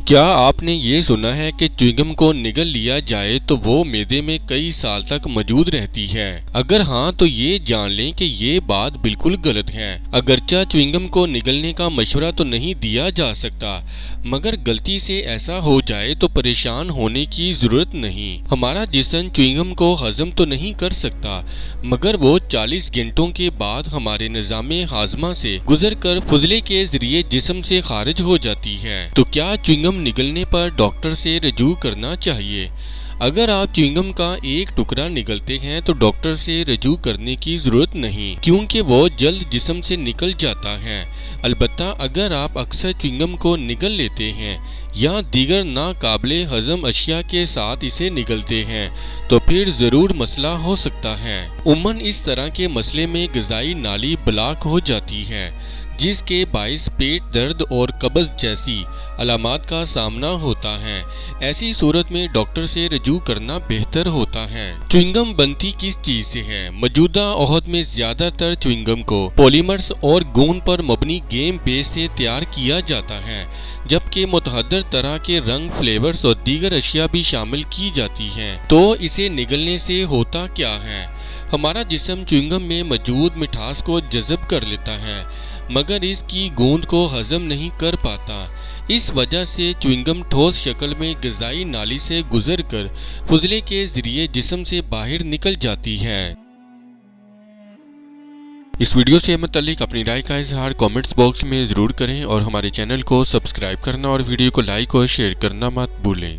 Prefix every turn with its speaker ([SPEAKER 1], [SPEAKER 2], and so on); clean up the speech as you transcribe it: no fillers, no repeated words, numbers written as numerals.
[SPEAKER 1] کیا آپ نے یہ سنا ہے کہ چوئنگم کو نگل لیا جائے تو وہ معدے میں کئی سال تک موجود رہتی ہے؟ اگر ہاں تو یہ جان لیں کہ یہ بات بالکل غلط ہے۔ اگرچہ چوئنگم کو نگلنے کا مشورہ تو نہیں دیا جا سکتا، مگر غلطی سے ایسا ہو جائے تو پریشان ہونے کی ضرورت نہیں۔ ہمارا جسم چوئنگم کو ہضم تو نہیں کر سکتا، مگر وہ 40 گھنٹوں کے بعد ہمارے نظام ہاضمہ سے گزر کر فضلے کے ذریعے جسم سے خارج ہو جاتی ہے۔ تو کیا چوئنگم نگلنے پر ڈاکٹر سے رجوع کرنا چاہیے؟ اگر آپ چوئنگم کا ایک ٹکڑا نگلتے ہیں تو ڈاکٹر سے رجوع کرنے کی ضرورت نہیں، کیونکہ وہ جلد جسم سے نکل جاتا ہے۔ البتہ اگر آپ اکثر چوئنگم کو نگل لیتے ہیں یا دیگر ناقابل ہضم اشیاء کے ساتھ اسے نگلتے ہیں تو پھر ضرور مسئلہ ہو سکتا ہے۔ عموماً اس طرح کے مسئلے میں غذائی نالی بلاک ہو جاتی ہے، جس کے باعث پیٹ درد اور قبض جیسی علامات کا سامنا ہوتا ہے۔ ایسی صورت میں ڈاکٹر سے رجوع کرنا بہتر ہوتا ہے۔ چوئنگم بنتی کس چیز سے ہے؟ موجودہ عہد میں زیادہ تر چوئنگم کو پولیمرز اور گوند پر مبنی گیم بیس سے تیار کیا جاتا ہے، جبکہ متعدد طرح کے رنگ، فلیورز اور دیگر اشیاء بھی شامل کی جاتی ہیں۔ تو اسے نگلنے سے ہوتا کیا ہے؟ ہمارا جسم چوئنگم میں موجود مٹھاس کو جذب کر لیتا ہے، مگر اس کی گوند کو ہضم نہیں کر پاتا۔ اس وجہ سے چوئنگم ٹھوس شکل میں غذائی نالی سے گزر کر فضلے کے ذریعے جسم سے باہر نکل جاتی ہے۔ اس ویڈیو سے متعلق اپنی رائے کا اظہار کامنٹس باکس میں ضرور کریں اور ہمارے چینل کو سبسکرائب کرنا اور ویڈیو کو لائک اور شیئر کرنا مت بھولیں۔